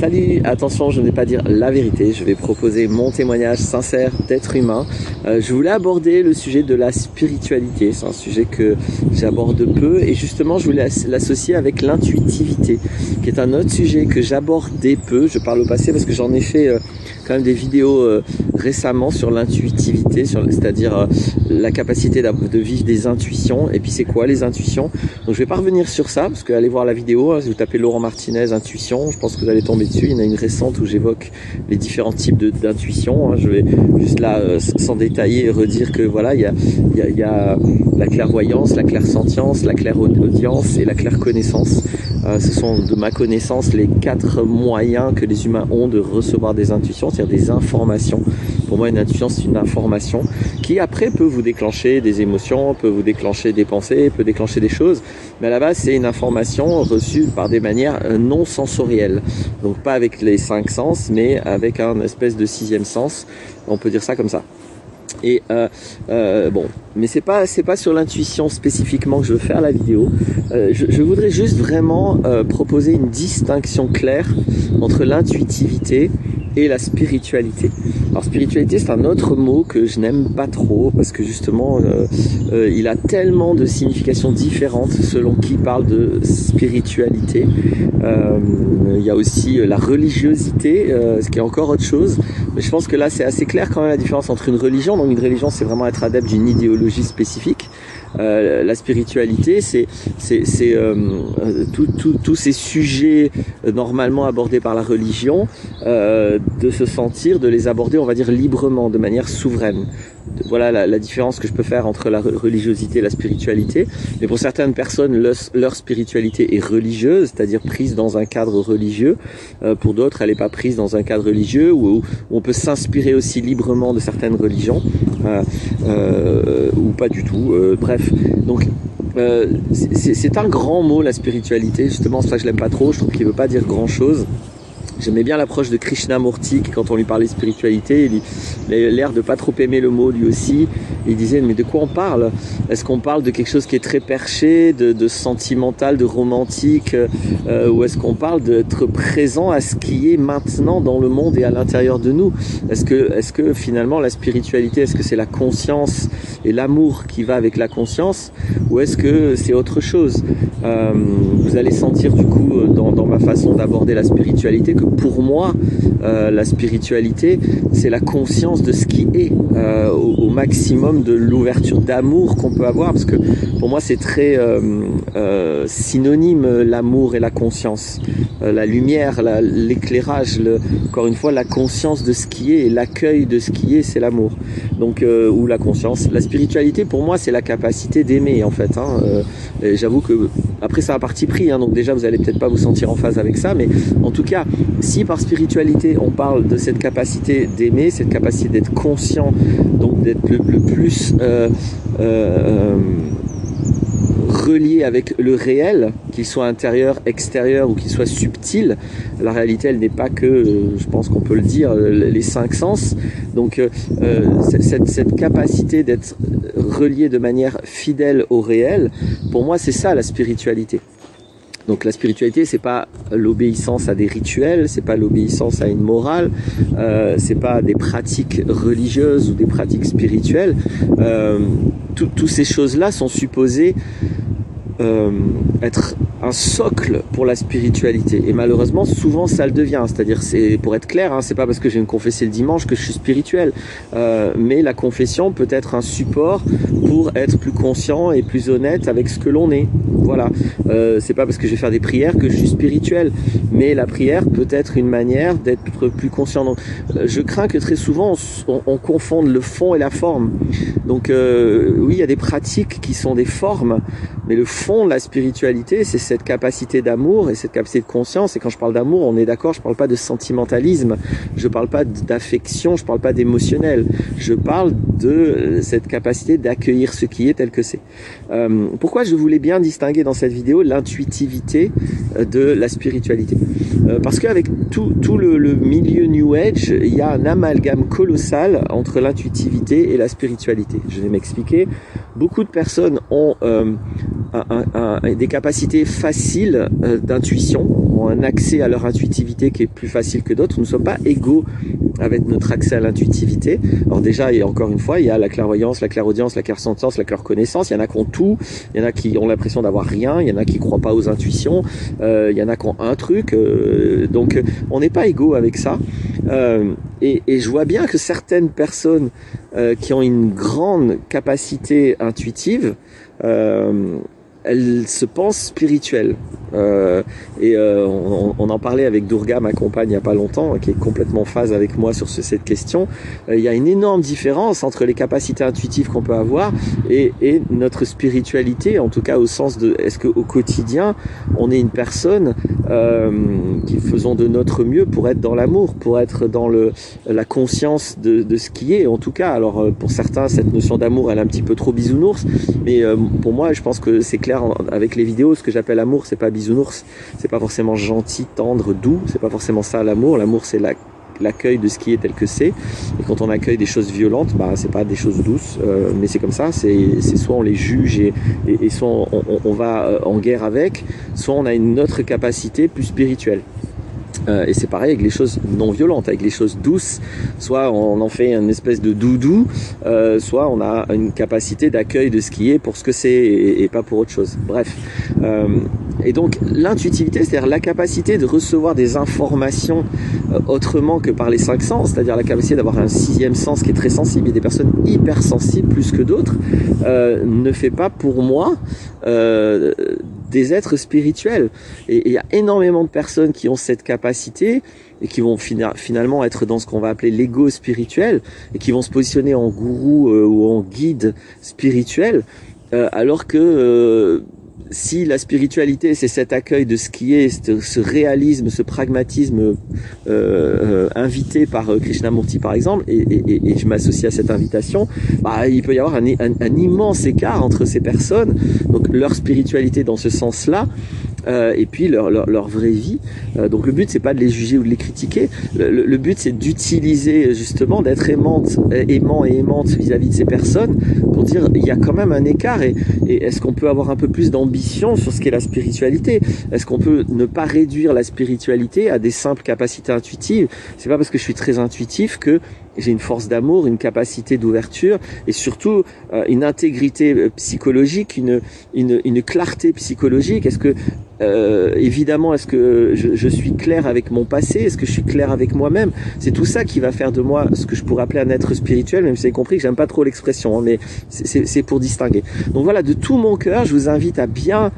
Salut, attention, je ne vais pas dire la vérité, je vais proposer mon témoignage sincère d'être humain. Je voulais aborder le sujet de la spiritualité, c'est un sujet que j'aborde peu et justement je voulais l'associer avec l'intuitivité, qui est un autre sujet que j'abordais peu. Je parle au passé parce que j'en ai fait quand même des vidéos récemment sur l'intuitivité, c'est-à-dire la capacité de vivre des intuitions. Et puis c'est quoi les intuitions? Donc je vais pas revenir sur ça parce que allez voir la vidéo, si vous tapez Laurent Martinez intuition, je pense que vous allez tomber dessus. Il y en a une récente où j'évoque les différents types d'intuition. Je vais juste là sans détailler redire que voilà, il y a la clairvoyance, la clairsentience, la clairaudience et la clairconnaissance. Ce sont de ma connaissance les 4 moyens que les humains ont de recevoir des intuitions, c'est-à-dire des informations. Pour moi, une intuition, c'est une information qui après peut vous déclencher des émotions, peut vous déclencher des pensées, peut déclencher des choses. Mais à la base, c'est une information reçue par des manières non sensorielles. Donc pas avec les 5 sens, mais avec un espèce de 6e sens. On peut dire ça comme ça. Et bon, mais c'est pas sur l'intuition spécifiquement que je veux faire la vidéo. Je voudrais juste vraiment proposer une distinction claire entre l'intuitivité et la spiritualité. Alors spiritualité, c'est un autre mot que je n'aime pas trop parce que justement il a tellement de significations différentes selon qui parle de spiritualité. Il y a aussi la religiosité, ce qui est encore autre chose. Mais je pense que là c'est assez clair quand même la différence entre une religion. Donc une religion, c'est vraiment être adepte d'une idéologie spécifique. La spiritualité, c'est tous ces sujets normalement abordés par la religion, de se sentir, de les aborder, on va dire librement, de manière souveraine. Voilà la différence que je peux faire entre la religiosité et la spiritualité. Mais pour certaines personnes, leur spiritualité est religieuse, c'est-à-dire prise dans un cadre religieux. Pour d'autres, elle n'est pas prise dans un cadre religieux, où on peut s'inspirer aussi librement de certaines religions, ou pas du tout. Bref, donc c'est un grand mot, la spiritualité. Justement, c'est ça que je l'aime pas trop. Je trouve qu'il veut pas dire grand-chose. J'aimais bien l'approche de Krishnamurti, qui quand on lui parlait spiritualité, il a l'air de pas trop aimer le mot lui aussi. Il disait mais de quoi on parle? Est-ce qu'on parle de quelque chose qui est très perché, de sentimental, de romantique, ou est-ce qu'on parle d'être présent à ce qui est maintenant dans le monde et à l'intérieur de nous? Est-ce que finalement la spiritualité, est-ce que c'est la conscience et l'amour qui va avec la conscience, ou est-ce que c'est autre chose? Vous allez sentir du coup dans ma façon d'aborder la spiritualité que pour moi la spiritualité c'est la conscience de ce qui est, au maximum de l'ouverture d'amour qu'on peut avoir, parce que pour moi c'est très synonyme, l'amour et la conscience, la lumière, l'éclairage, encore une fois la conscience de ce qui est et l'accueil de ce qui est, c'est l'amour. Donc ou la conscience. La spiritualité pour moi c'est la capacité d'aimer en fait, j'avoue que après c'est un parti pris, donc déjà vous allez peut-être pas vous sentir en phase avec ça, mais en tout cas si par spiritualité on parle de cette capacité d'aimer, cette capacité d'être conscient, donc d'être le plus relié avec le réel, qu'il soit intérieur, extérieur ou qu'il soit subtil. La réalité, elle n'est pas que, je pense qu'on peut le dire, les 5 sens. Donc cette capacité d'être relié de manière fidèle au réel, pour moi c'est ça la spiritualité. Donc la spiritualité, c'est pas l'obéissance à des rituels, c'est pas l'obéissance à une morale, c'est pas des pratiques religieuses ou des pratiques spirituelles. Toutes ces choses-là sont supposées être un socle pour la spiritualité, et malheureusement souvent ça le devient. C'est-à-dire, c'est, pour être clair, c'est pas parce que je vais me confesser le dimanche que je suis spirituel, mais la confession peut être un support pour être plus conscient et plus honnête avec ce que l'on est. Voilà, c'est pas parce que je vais faire des prières que je suis spirituel, mais la prière peut être une manière d'être plus conscient. Donc, je crains que très souvent on confonde le fond et la forme. Donc oui, il y a des pratiques qui sont des formes, mais le fond de la spiritualité, c'est cette capacité d'amour et cette capacité de conscience. Et quand je parle d'amour, on est d'accord, je parle pas de sentimentalisme, je parle pas d'affection, je parle pas d'émotionnel, je parle de cette capacité d'accueillir ce qui est tel que c'est. Pourquoi je voulais bien distinguer dans cette vidéo l'intuitivité de la spiritualité? Parce qu'avec tout le milieu New Age, il y a un amalgame colossal entre l'intuitivité et la spiritualité. Je vais m'expliquer. Beaucoup de personnes ont des capacités faciles d'intuition, ont un accès à leur intuitivité qui est plus facile que d'autres. Nous ne sommes pas égaux avec notre accès à l'intuitivité. Alors déjà, et encore une fois, il y a la clairvoyance, la clairaudience, la clairsentience, la clairconnaissance. Il y en a qui ont tout, il y en a qui ont l'impression d'avoir rien, il y en a qui croient pas aux intuitions, il y en a qui ont un truc. Donc on n'est pas égaux avec ça. Et je vois bien que certaines personnes qui ont une grande capacité intuitive, elles se pensent spirituelles. On en parlait avec Durga, ma compagne, il n'y a pas longtemps, qui est complètement en phase avec moi sur cette question. Il y a une énorme différence entre les capacités intuitives qu'on peut avoir et notre spiritualité, en tout cas au sens de est-ce qu'au quotidien, on est une personne qui faisons de notre mieux pour être dans l'amour, pour être dans la conscience de ce qui est, en tout cas. Alors pour certains, cette notion d'amour, elle est un petit peu trop bisounours, mais pour moi, je pense que c'est clair avec les vidéos, ce que j'appelle amour, c'est pas bisounours, c'est pas forcément gentil, tendre, doux, c'est pas forcément ça l'amour. L'amour, c'est l'accueil de ce qui est tel que c'est. Et quand on accueille des choses violentes, bah c'est pas des choses douces, mais c'est comme ça. C'est soit on les juge et soit on va en guerre avec, soit on a une autre capacité plus spirituelle. Et c'est pareil avec les choses non violentes, avec les choses douces, soit on en fait une espèce de doudou, soit on a une capacité d'accueil de ce qui est pour ce que c'est et pas pour autre chose. Bref. Et donc l'intuitivité, c'est-à-dire la capacité de recevoir des informations autrement que par les 5 sens, c'est-à-dire la capacité d'avoir un 6e sens qui est très sensible. Il y a des personnes hypersensibles plus que d'autres, ne fait pas pour moi des êtres spirituels. Et il y a énormément de personnes qui ont cette capacité et qui vont finalement être dans ce qu'on va appeler l'ego spirituel et qui vont se positionner en gourou ou en guide spirituel, alors que si la spiritualité, c'est cet accueil de ce qui est, ce réalisme, ce pragmatisme invité par Krishnamurti par exemple, et je m'associe à cette invitation, bah, il peut y avoir un immense écart entre ces personnes, donc leur spiritualité dans ce sens-là, et puis leur vraie vie. Donc le but, c'est pas de les juger ou de les critiquer. Le but, c'est d'utiliser justement, d'être aimant et aimante vis-à-vis de ces personnes pour dire il y a quand même un écart et est-ce qu'on peut avoir un peu plus d'ambition sur ce qu'est la spiritualité? Est-ce qu'on peut ne pas réduire la spiritualité à des simples capacités intuitives? C'est pas parce que je suis très intuitif que j'ai une force d'amour, une capacité d'ouverture et surtout une intégrité psychologique, une clarté psychologique. Est-ce que évidemment, est-ce que je suis clair avec mon passé? Est-ce que je suis clair avec moi-même? C'est tout ça qui va faire de moi ce que je pourrais appeler un être spirituel, même si vous avez compris que j'aime pas trop l'expression, hein, mais c'est pour distinguer. Donc voilà, de tout mon cœur, je vous invite à bien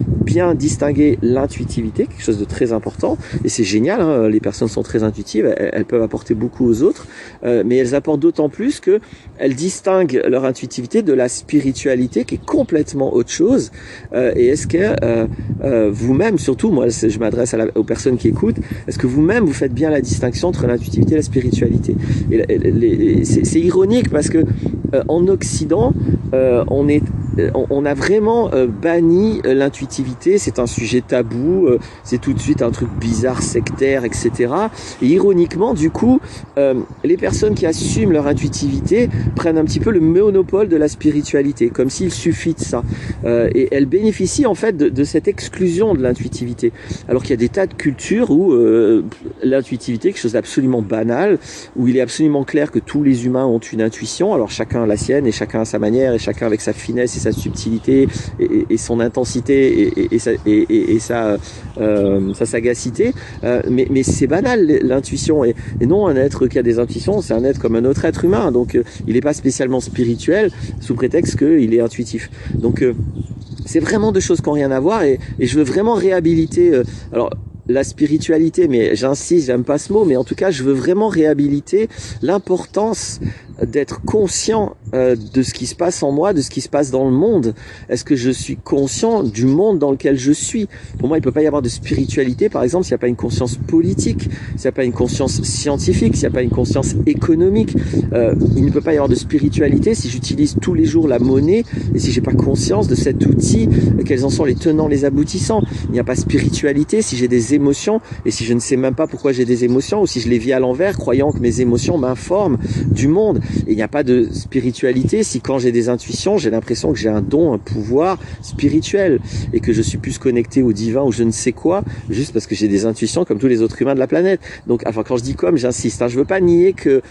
distinguer l'intuitivité, quelque chose de très important, et c'est génial, hein, les personnes sont très intuitives, elles peuvent apporter beaucoup aux autres, mais elles apportent d'autant plus que elles distinguent leur intuitivité de la spiritualité qui est complètement autre chose. Et est-ce que vous-même, surtout, moi je m'adresse aux personnes qui écoutent, est-ce que vous-même vous faites bien la distinction entre l'intuitivité et la spiritualité? C'est ironique parce que en Occident, on a vraiment banni l'intuitivité, c'est un sujet tabou, c'est tout de suite un truc bizarre, sectaire, etc. Et ironiquement, du coup, les personnes qui assument leur intuitivité prennent un petit peu le monopole de la spiritualité, comme s'il suffit de ça. Et elles bénéficient en fait de cette exclusion de l'intuitivité. Alors qu'il y a des tas de cultures où l'intuitivité est quelque chose d'absolument banal, où il est absolument clair que tous les humains ont une intuition, alors chacun a la sienne et chacun a sa manière et chacun avec sa finesse et sa subtilité et son intensité et sa sagacité, mais c'est banal l'intuition et non, un être qui a des intuitions, c'est un être comme un autre être humain, donc il n'est pas spécialement spirituel sous prétexte qu'il est intuitif. Donc c'est vraiment deux choses qui n'ont rien à voir et je veux vraiment réhabiliter alors la spiritualité, mais j'insiste, j'aime pas ce mot, mais en tout cas je veux vraiment réhabiliter l'importance d'être conscient de ce qui se passe en moi, de ce qui se passe dans le monde. Est-ce que je suis conscient du monde dans lequel je suis? Pour moi, il ne peut pas y avoir de spiritualité, par exemple, s'il n'y a pas une conscience politique, s'il n'y a pas une conscience scientifique, s'il n'y a pas une conscience économique. Il ne peut pas y avoir de spiritualité si j'utilise tous les jours la monnaie et si j'ai pas conscience de cet outil, quels en sont les tenants, les aboutissants. Il n'y a pas de spiritualité si j'ai des émotions et si je ne sais même pas pourquoi j'ai des émotions ou si je les vis à l'envers, croyant que mes émotions m'informent du monde. Et il n'y a pas de spiritualité si quand j'ai des intuitions, j'ai l'impression que j'ai un don, un pouvoir spirituel et que je suis plus connecté au divin ou je ne sais quoi, juste parce que j'ai des intuitions comme tous les autres humains de la planète. Donc, enfin, quand je dis comme, j'insiste, hein, je veux pas nier que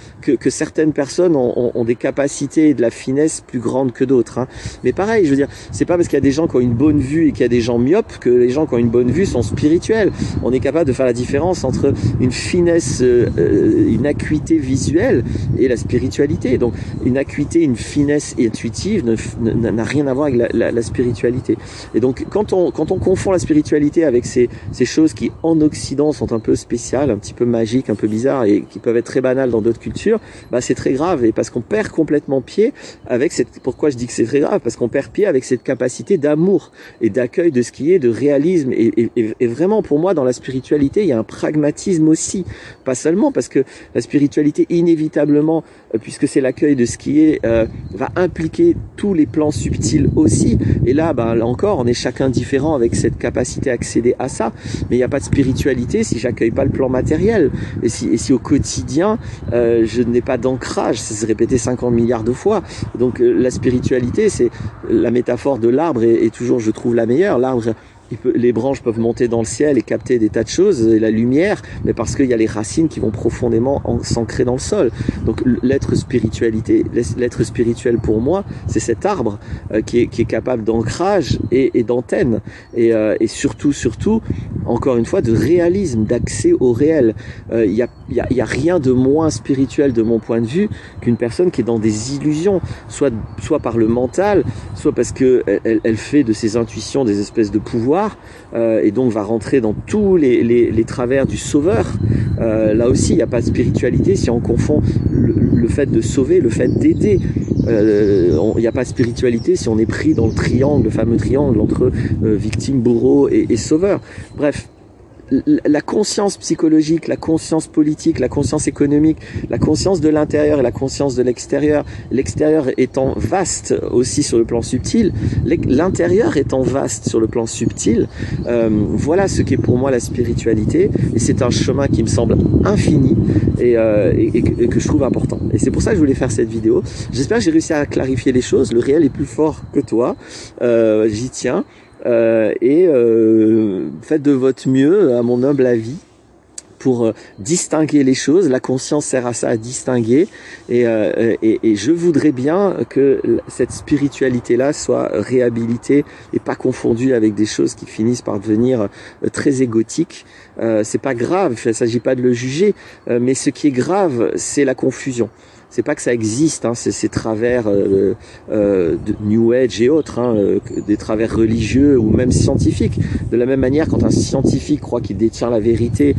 certaines personnes ont des capacités et de la finesse plus grandes que d'autres, hein. Mais pareil, je veux dire, c'est pas parce qu'il y a des gens qui ont une bonne vue et qu'il y a des gens myopes que les gens qui ont une bonne vue sont spirituels. On est capable de faire la différence entre une finesse, une acuité visuelle et la spiritualité. Donc, une acuité, une finesse intuitive n'a rien à voir avec la spiritualité. Et donc, quand on confond la spiritualité avec ces choses qui, en Occident, sont un peu spéciales, un petit peu magiques, un peu bizarres et qui peuvent être très banales dans d'autres cultures, bah, c'est très grave. Et parce qu'on perd complètement pied avec pourquoi je dis que c'est très grave? Parce qu'on perd pied avec cette capacité d'amour et d'accueil de ce qui est, de réalisme. Et vraiment, pour moi, dans la spiritualité, il y a un pragmatisme aussi. Pas seulement parce que la spiritualité, inévitablement, puisque c'est l'accueil de ce qui est, va impliquer tous les plans subtils aussi. Et là, là encore, on est chacun différent avec cette capacité à accéder à ça. Mais il n'y a pas de spiritualité si j'accueille pas le plan matériel. Et si au quotidien, je n'ai pas d'ancrage, ça se répétait 50 milliards de fois. Donc la spiritualité, c'est la métaphore de l'arbre est toujours, je trouve, la meilleure. L'arbre, les branches peuvent monter dans le ciel et capter des tas de choses, et la lumière, mais parce qu'il y a les racines qui vont profondément s'ancrer dans le sol. Donc l'être spirituel pour moi, c'est cet arbre qui est capable d'ancrage et d'antenne, et surtout, encore une fois, de réalisme, d'accès au réel. Il y a rien de moins spirituel de mon point de vue qu'une personne qui est dans des illusions, soit par le mental, soit parce que elle fait de ses intuitions des espèces de pouvoirs, et donc va rentrer dans tous les travers du sauveur. Là aussi, il n'y a pas de spiritualité si on confond le fait de sauver, le fait d'aider. Il n'y a pas de spiritualité si on est pris dans le fameux triangle entre victime, bourreau et sauveur. Bref, la conscience psychologique, la conscience politique, la conscience économique, la conscience de l'intérieur et la conscience de l'extérieur, l'extérieur étant vaste aussi sur le plan subtil, l'intérieur étant vaste sur le plan subtil, voilà ce qu'est pour moi la spiritualité, et c'est un chemin qui me semble infini et que je trouve important. Et c'est pour ça que je voulais faire cette vidéo. J'espère que j'ai réussi à clarifier les choses. Le réel est plus fort que toi, j'y tiens. Faites de votre mieux, à mon humble avis, pour distinguer les choses. La conscience sert à ça, à distinguer, et je voudrais bien que cette spiritualité-là soit réhabilitée et pas confondue avec des choses qui finissent par devenir très égotiques. C'est pas grave, il ne s'agit pas de le juger, mais ce qui est grave, c'est la confusion. C'est pas que ça existe, hein, c'est ces travers de New Age et autres, hein, des travers religieux ou même scientifiques. De la même manière, quand un scientifique croit qu'il détient la vérité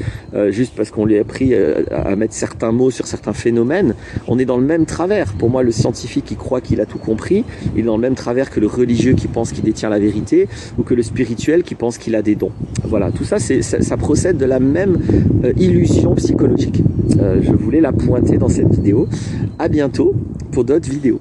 juste parce qu'on lui a appris à mettre certains mots sur certains phénomènes, on est dans le même travers. Pour moi, le scientifique qui croit qu'il a tout compris, il est dans le même travers que le religieux qui pense qu'il détient la vérité, ou que le spirituel qui pense qu'il a des dons. Voilà, tout ça, ça procède de la même illusion psychologique. Je voulais la pointer dans cette vidéo. À bientôt pour d'autres vidéos.